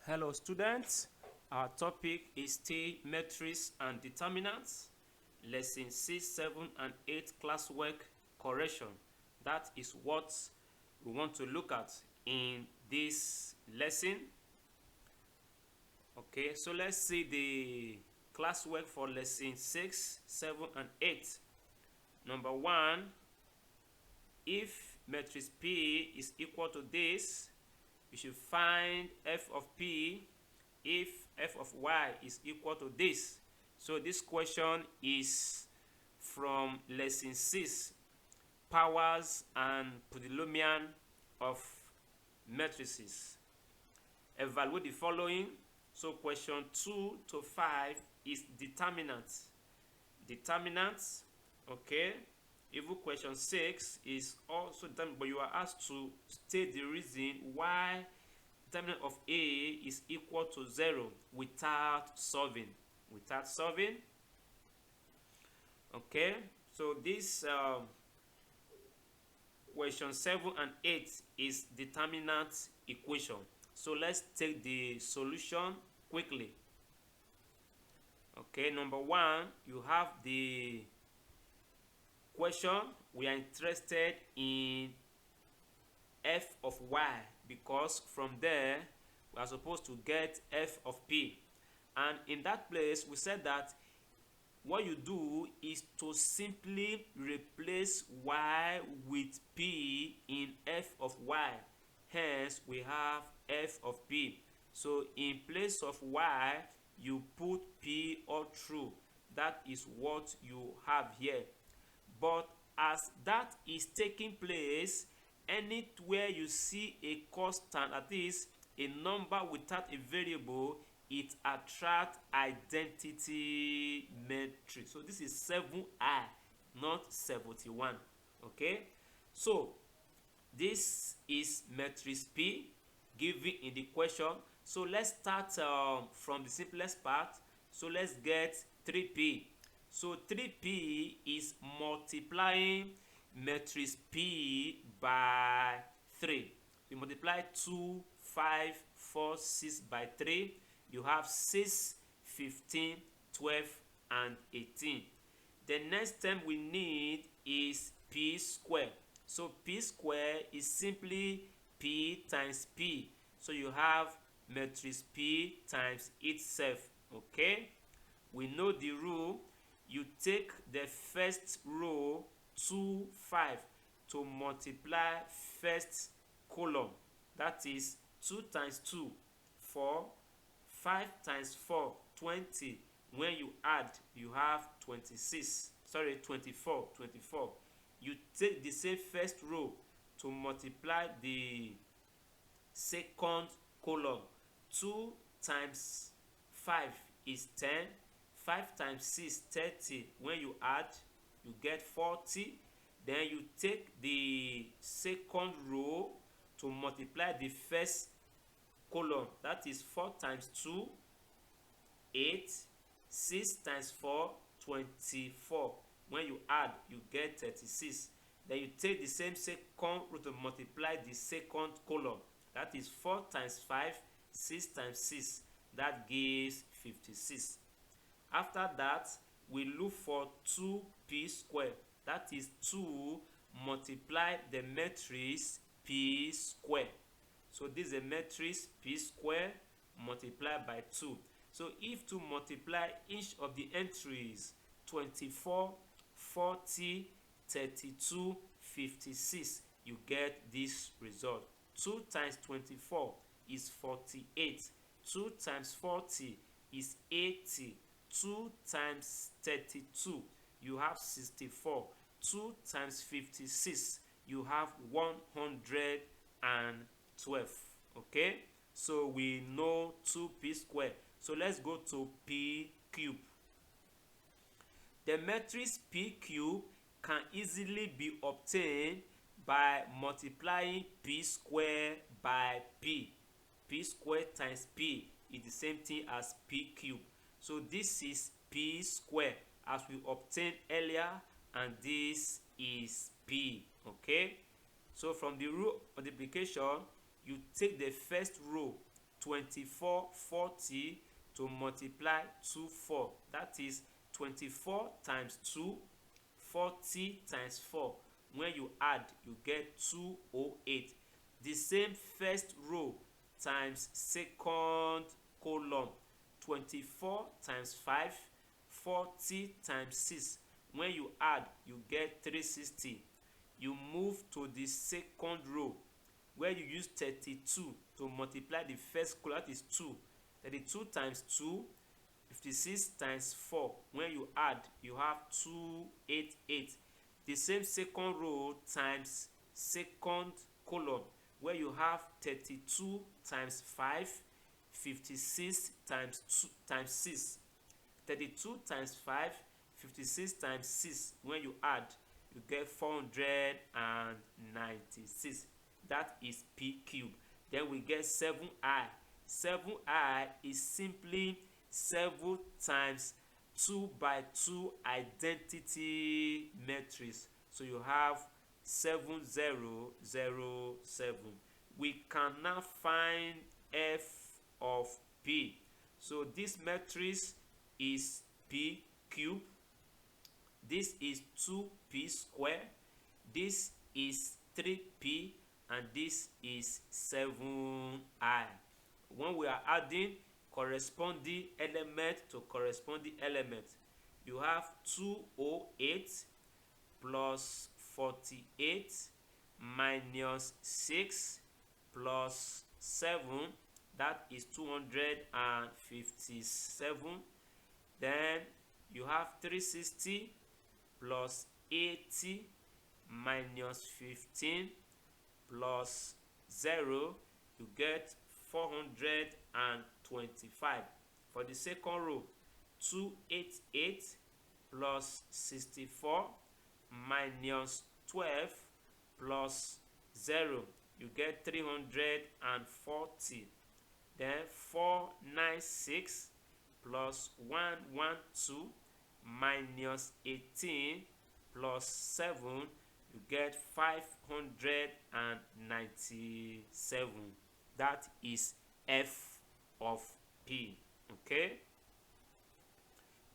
Hello students, our topic is still matrix and determinants, lesson 6, 7 and 8 classwork correction. That is what we want to look at in this lesson. Okay, so let's see the classwork for lesson 6, 7 and 8. Number 1, if matrix P is equal to this, we should find f of p if f of y is equal to this. So this question is from lesson 6, powers and polynomial of matrices. Evaluate the following. So question 2 to 5 is determinants. Determinants, okay. Even question 6 is also determinant, but you are asked to state the reason why determinant of A is equal to 0 without solving. Okay, so this question 7 and 8 is determinant equation. So let's take the solution quickly. Okay, number 1, you have the question. We are interested in f of y because from there we are supposed to get f of p, and in that place we said that what you do is to simply replace y with p in f of y. Hence we have f of p. So in place of y you put p all through. That is what you have here. But as that is taking place, anywhere you see a constant, that is a number without a variable, it attracts identity matrix. So this is 7I, not 71. Okay, so this is matrix P given in the question. So let's start from the simplest part. So let's get 3P. So 3P is multiplying matrix P by 3. You multiply 2, 5, 4, 6 by 3. You have 6, 15, 12, and 18. The next term we need is P square. So P square is simply P times P. So you have matrix P times itself. Okay, we know the rule. You take the first row 2, 5 to multiply first column. That is 2 times 2, 4, 5 times 4, 20. When you add, you have 24. You take the same first row to multiply the second column. 2 times 5 is 10. 5 times 6, 30. When you add, you get 40. Then you take the second row to multiply the first column. That is 4 times 2, 8. 6 times 4, 24. When you add, you get 36. Then you take the same second row to multiply the second column. That is 4 times 5, 6 times 6. That gives 56. After that, we look for 2p square. That is 2 multiply the matrix p square. So this is a matrix p square multiplied by 2. So if to multiply each of the entries 24, 40, 32, 56, you get this result. 2 times 24 is 48. 2 times 40 is 80. 2 times 32, you have 64. 2 times 56, you have 112. Okay, so we know 2p square. So let's go to p cube. The matrix p cube can easily be obtained by multiplying p square by p. P square times p is the same thing as p cube. So this is p square as we obtained earlier, and this is p. Okay, so from the row multiplication, you take the first row 2440 to multiply 24. That is 24 times 2, 40 times 4. When you add, you get 208. The same first row times second column. 24 times 5, 40 times 6. When you add, you get 360. You move to the second row where you use 32 to multiply the first column. That is 2. 32 times 2, 56 times 4. When you add, you have 288. The same second row times second column where you have 32 times 5, 56 times 2 times 6. 32 times 5, 56 times 6. When you add, you get 496. That is P cube. Then we get 7i. 7i is simply 7 times 2 by 2 identity matrix. So you have 7007. We can now find f of p. So this matrix is p cube. This is 2p square. This is 3p, and this is 7i. When we are adding corresponding element to corresponding element, you have 208 plus 48 minus 6 plus 7. That is 257. Then you have 360 plus 80 minus 15 plus 0. You get 425. For the second row, 288 plus 64 minus 12 plus 0. You get 340. Then 496 plus 112 minus 18 plus 7. You get 597. That is f of p. Okay.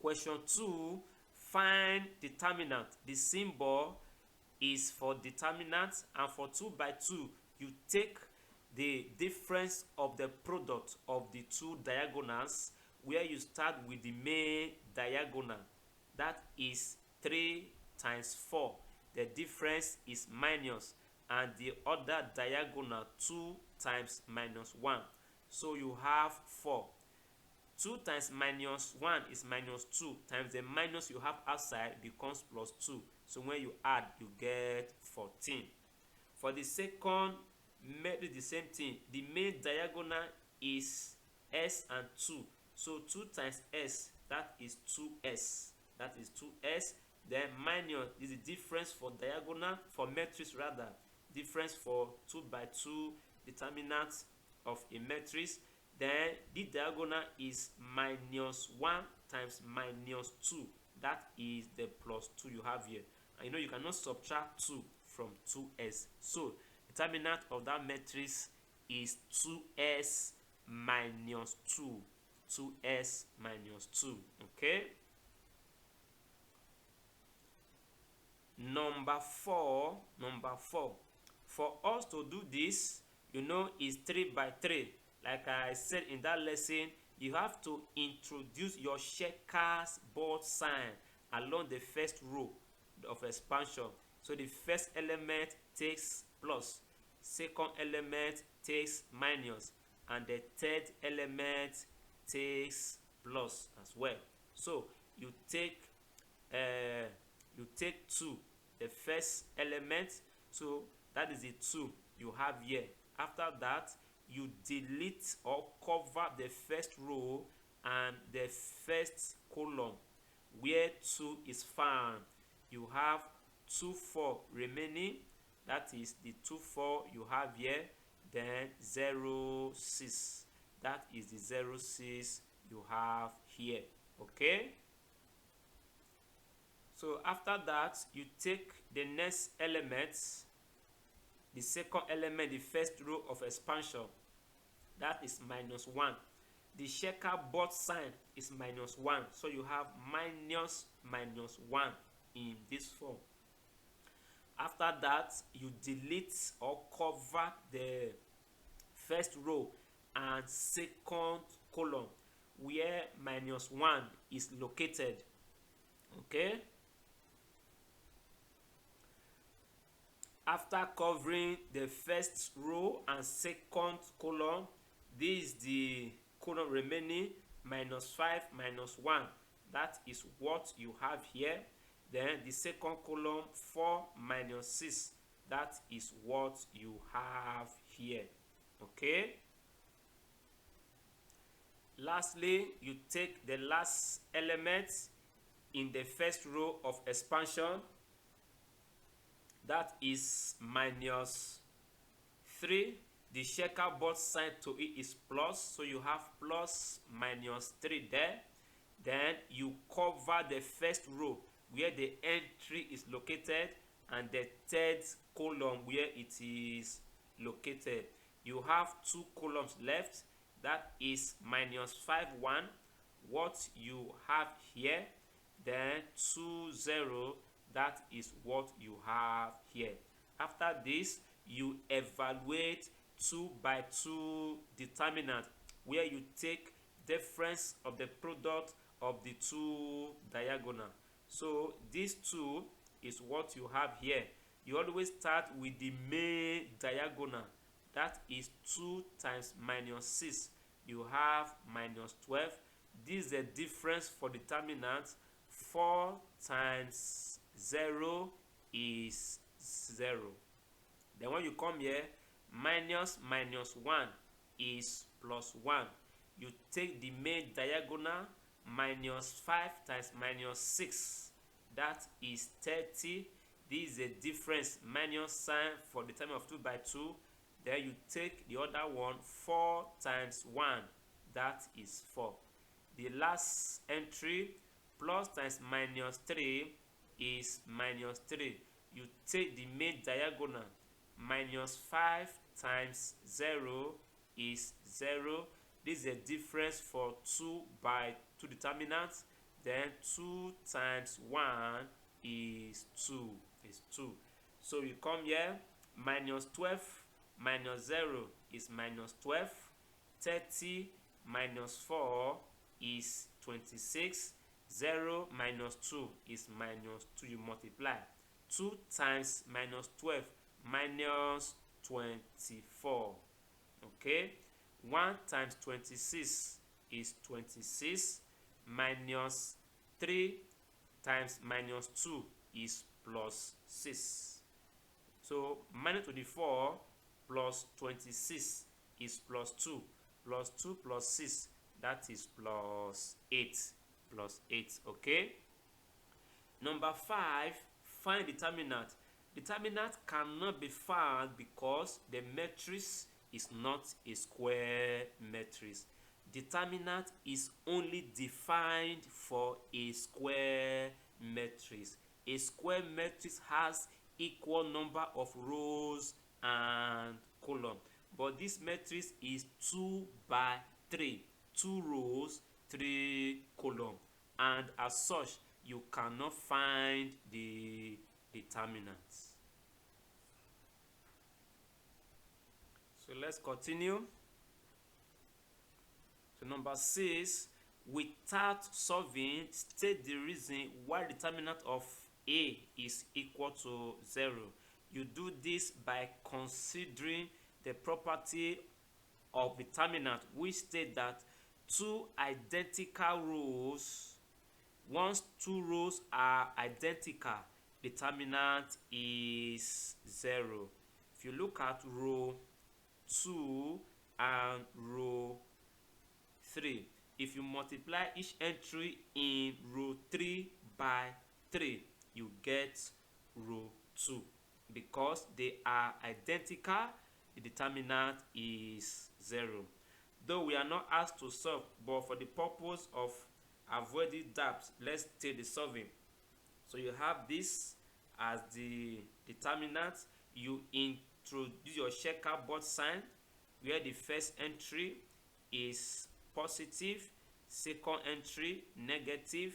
Question 2. Find determinant. The symbol is for determinant, and for 2 by 2, you take the difference of the product of the two diagonals, where you start with the main diagonal. That is 3 times 4. The difference is minus, and the other diagonal 2 times minus 1. So you have 4. 2 times minus 1 is minus 2 times the minus you have outside becomes plus 2. So when you add, you get 14. For the second method, the same thing. The main diagonal is s and 2. So 2 times s, that is 2s. That is 2s. Then minus is the difference for diagonal, for matrix rather. Difference for 2 by 2 determinant of a matrix. Then the diagonal is minus 1 times minus 2. That is the plus 2 you have here. And you know you cannot subtract 2 from 2s. So determinant of that matrix is 2s minus 2. 2s minus 2. Okay. Number 4. For us to do this, you know, is 3 by 3. Like I said in that lesson, you have to introduce your checkers board sign along the first row of expansion. So the first element takes plus, second element takes minus, and the third element takes plus as well. So you take 2, the first element, so that is the 2 you have here. After that, you delete or cover the first row and the first column where 2 is found. You have 2, 4 remaining. That is the 2, 4 you have here. Then 0, 6. That is the 0, 6 you have here. Okay. So after that, you take the next element, the second element, the first row of expansion. that is minus 1. The checkerboard sign is minus 1, so you have minus minus 1 in this form. After that, you delete or cover the first row and second column where minus 1 is located. Okay, after covering the first row and second column, this is the column remaining, minus 5 minus 1. That is what you have here. Then the second column, 4 minus 6. That is what you have here. Okay, lastly, you take the last element in the first row of expansion, that is minus 3. The checkerboard sign to it is plus, so you have plus minus 3 there. Then you cover the first row where the entry is located and the third column where it is located. You have 2 columns left, that is minus 5 1, what you have here, then 2 0, that is what you have here. After this, you evaluate 2 by 2 determinant, where you take difference of the product of the 2 diagonal. So this 2 is what you have here. You always start with the main diagonal, that is 2 times minus 6. You have minus 12. This is the difference for determinant. 4 times 0 is 0. Then when you come here, minus minus 1 is plus 1. You take the main diagonal, minus 5 times minus 6, that is 30. This is the difference, minus sign for the term of 2 by 2. Then you take the other one, 4 times 1, that is 4. The last entry, plus times minus 3 is minus 3. You take the main diagonal, minus 5 times 0 is 0. This is the difference for 2 by 2 determinants. Then 2 times 1 is 2. So you come here, minus 12 minus 0 is minus 12. 30 minus 4 is 26. 0 minus 2 is minus 2. You multiply. 2 times minus 12 minus 24. Okay, 1 times 26 is 26. Minus 3 times minus 2 is plus 6. So minus 24 plus 26 is plus 2. Plus 2 plus 6, that is plus 8. Plus 8. Okay. Number 5, find determinant. Determinant cannot be found because the matrix is not a square matrix. Determinant is only defined for a square matrix. A square matrix has equal number of rows and columns, but this matrix is 2 by 3. 2 rows, 3 columns, and as such you cannot find the determinants. So let's continue. So number 6, without solving, state the reason why determinant of A is equal to 0. You do this by considering the property of determinant, which state that 2 identical rows, once 2 rows are identical, determinant is 0. If you look at row 2 and row 3, if you multiply each entry in row 3 by 3, you get row 2. Because they are identical, the determinant is 0. Though we are not asked to solve, but for the purpose of avoiding doubt, let's take the solving. So you have this as the determinant. You introduce your checkerboard sign. where the first entry is positive, second entry negative,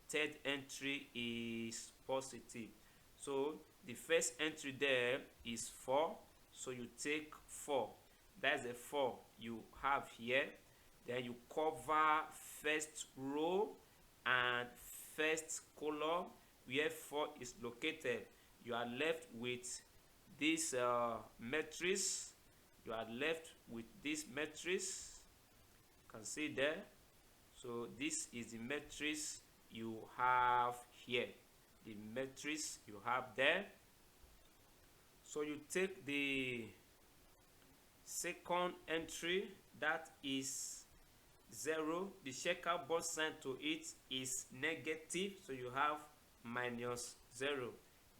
third entry is positive. So the first entry there is 4, so you take 4. That's the 4 you have here. Then you cover first row and first column where 4 is located. You are left with this matrix. You are left with this matrix. You can see there. So this is the matrix you have here. The matrix you have there. So you take the second entry, that is 0. The checkerboard sign to it is negative, so you have minus 0.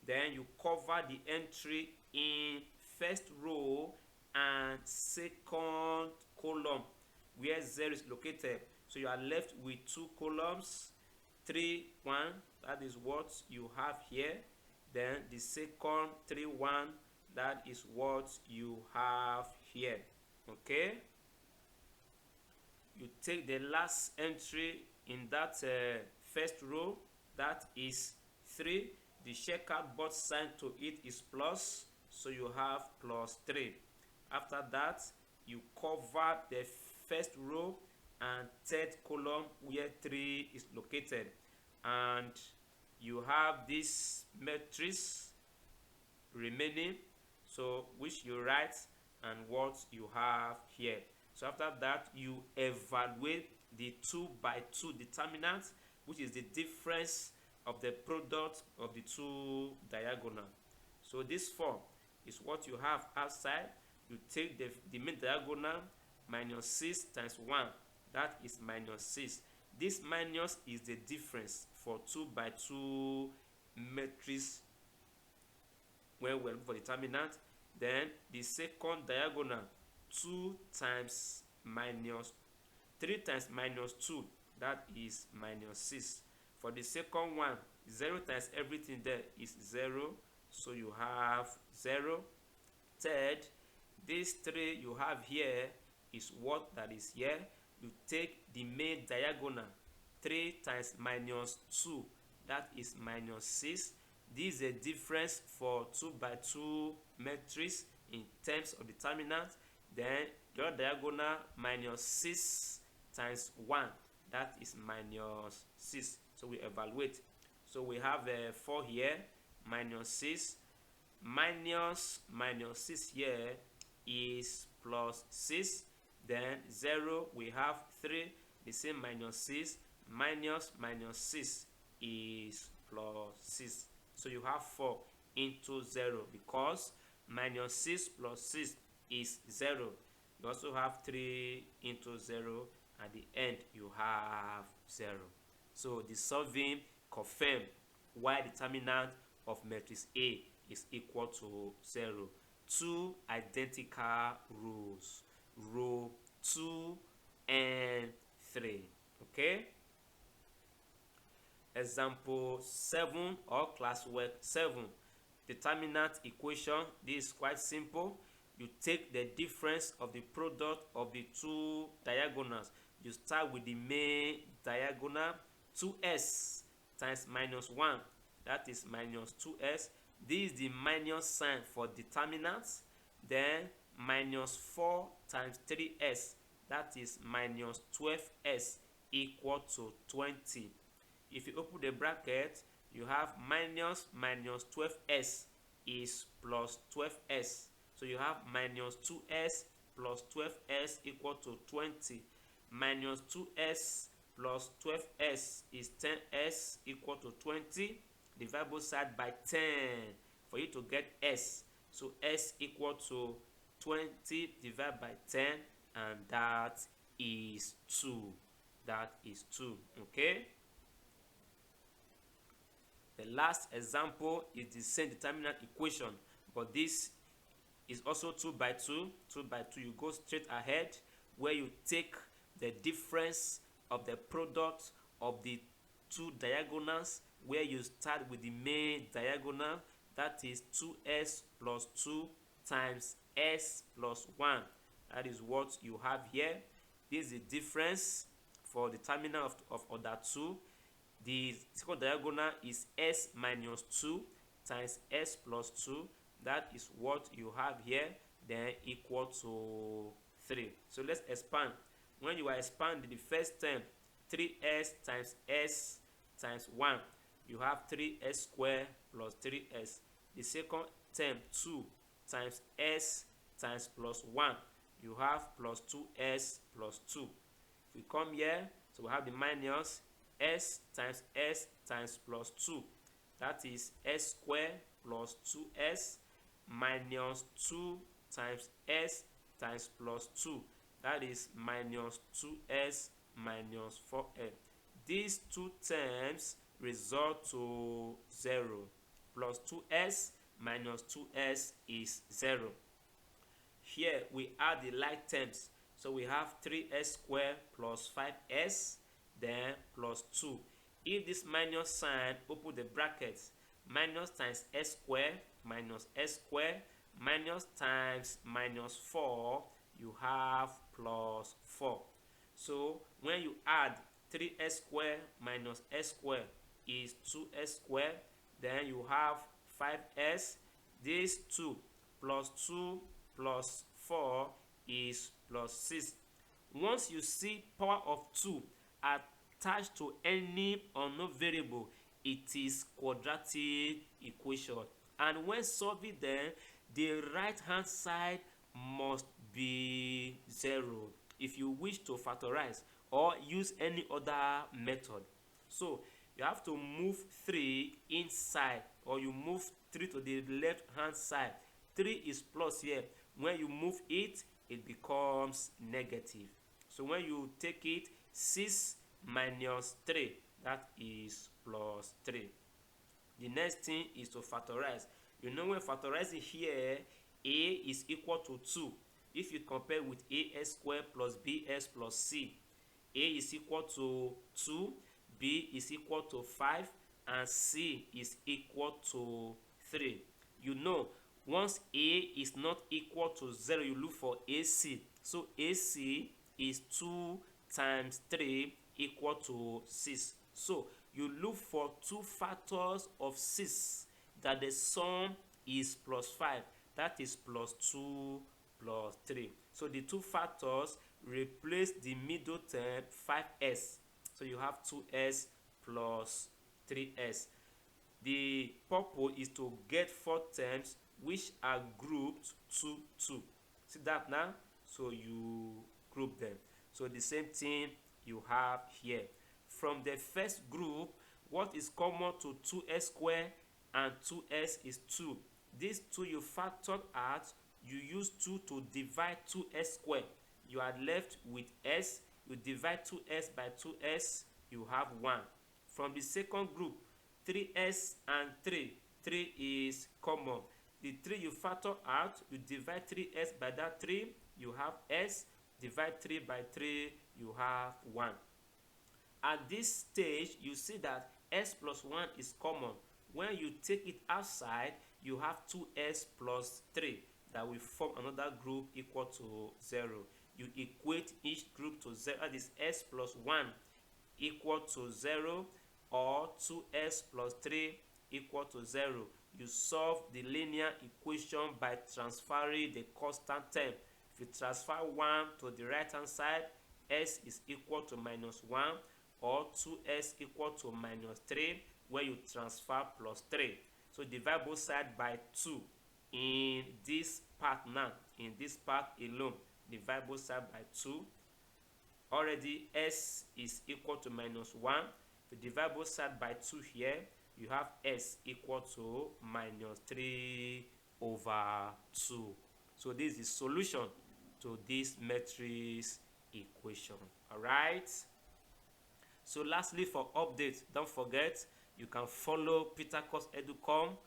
Then you cover the entry in first row and second column where 0 is located. So you are left with 2 columns, 3, 1. That is what you have here. Then the second 3, 1. That is what you have here. Okay. You take the last entry in that first row, that is 3. The checkerboard sign to it is plus, so you have plus 3. After that, you cover the first row and third column where 3 is located, and you have this matrix remaining, so which you write and what you have here. So after that, you evaluate the 2 by 2 determinant, which is the difference of the product of the 2 diagonal. So this form is what you have outside. You take the main diagonal minus 6 times 1, that is minus 6. This minus is the difference for 2 by 2 matrix when we're looking for determinant. Then the second diagonal, 2 times minus 3 times minus 2, that is minus 6. For the second one, 0 times everything there is 0, so you have 0. Third, this 3 you have here is what that is here. You take the main diagonal, 3 times minus 2, that is minus 6. This is a difference for 2 by 2 matrix in terms of determinant. Then your diagonal minus 6 times 1, that is minus 6. So we evaluate. So we have 4 here, minus 6, minus 6 here is plus 6. Then 0, we have 3, the same minus 6, minus 6 is plus 6. So you have 4 into 0 because minus 6 plus 6 is 0. You also have 3 into 0. At the end, you have 0. So the solving confirm why determinant of matrix A is equal to 0. 2 identical rows, row 2 and 3. Okay. Example 7 or classwork 7. Determinant equation. This is quite simple. You take the difference of the product of the 2 diagonals. You start with the main diagonal, 2s times minus 1, that is minus 2s. This is the minus sign for determinants. Then minus 4 times 3s, that is minus 12s, equal to 20. If you open the bracket, you have minus 12s is plus 12s. So you have minus 2s plus 12s equal to 20. Minus 2s plus 12s is 10s equal to 20. Divide both sides by 10 for you to get s. So s equal to 20 divided by 10, and that is 2. That is 2. Okay. The last example is the same determinant equation, but this is also 2 by 2. 2 by 2, you go straight ahead where you take the difference of the product of the 2 diagonals, where you start with the main diagonal, that is 2s plus 2 times s plus 1, That is what you have here. This is the difference for the determinant of order 2. The second diagonal is s minus 2 times s plus 2. That is what you have here, then equal to 3. So let's expand. When you are expanding the first term, 3s times s times 1, you have 3s squared plus 3s. The second term, 2 times s times plus 1, you have plus 2s plus 2. If we come here, so we have the minus s times plus 2. That is s squared plus 2s minus 2 times s times plus 2. That is minus 2s minus 4s. These two terms result to 0. Plus 2s minus 2s is 0. Here we add the like terms. So we have 3s squared plus 5s, then plus 2. If this minus sign, open the brackets, minus times s squared minus s squared minus times minus 4, you have plus 4. So when you add 3s squared minus s squared is 2s squared, then you have 5s. This 2 plus 2 plus 4 is plus 6. Once you see power of 2 attached to any unknown variable, it is quadratic equation. And when solving them, the right hand side must be 0 if you wish to factorize or use any other method. So you have to move 3 inside, or you move 3 to the left hand side. 3 is plus here. When you move it, it becomes negative. So when you take it, 6 minus 3, that is plus 3. The next thing is to factorize. You know, when factorizing here, a is equal to 2. If you compare with as squared plus bs plus c, a is equal to 2, b is equal to 5, and c is equal to 3. You know, once a is not equal to 0, you look for ac. So ac is 2 times 3 equal to 6. So you look for two factors of 6 that the sum is plus 5. That is plus 2 plus 3. So the two factors replace the middle term 5s. So you have 2s plus 3s. The purpose is to get 4 terms which are grouped 2, 2. See that now? So you group them. So the same thing you have here. From the first group, what is common to 2s squared and 2s is 2. These 2 you factored out, you use 2 to divide 2s squared. You are left with s. You divide 2s by 2s, you have 1. From the second group, 3s and 3. 3 is common. The 3 you factor out, you divide 3s by that 3, you have s. Divide 3 by 3, you have 1. At this stage, you see that s plus 1 is common. When you take it outside, you have 2s plus 3 that will form another group equal to 0. You equate each group to 0. That is s plus 1 equal to 0, or 2s plus 3 equal to 0. You solve the linear equation by transferring the constant term. If you transfer 1 to the right hand side, s is equal to minus 1, or 2s equal to minus 3, where you transfer plus 3. So divide both sides by 2 in this part now. In this part alone, divide both sides by 2. Already s is equal to minus 1. If you divide both sides by 2 here, you have s equal to minus 3 over 2. So this is the solution to this matrix equation. Alright. So lastly, for updates, don't forget you can follow Peter Course Educom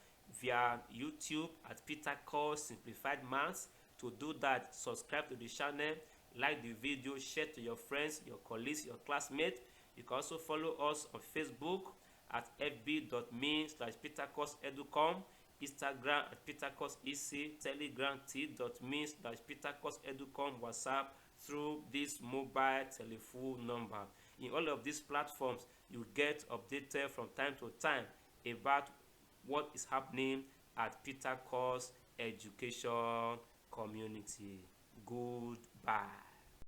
via YouTube at Peter Course Simplified Maths. To do that, subscribe to the channel, like the video, share to your friends, your colleagues, your classmates. You can also follow us on Facebook at fb.me/Peter Course Educom, Instagram at Petercourse EC, Telegram t.me/Petercourse Educom, WhatsApp through this mobile telephone number. In all of these platforms, you get updated from time to time about what is happening at Petercourse Education Community. Goodbye.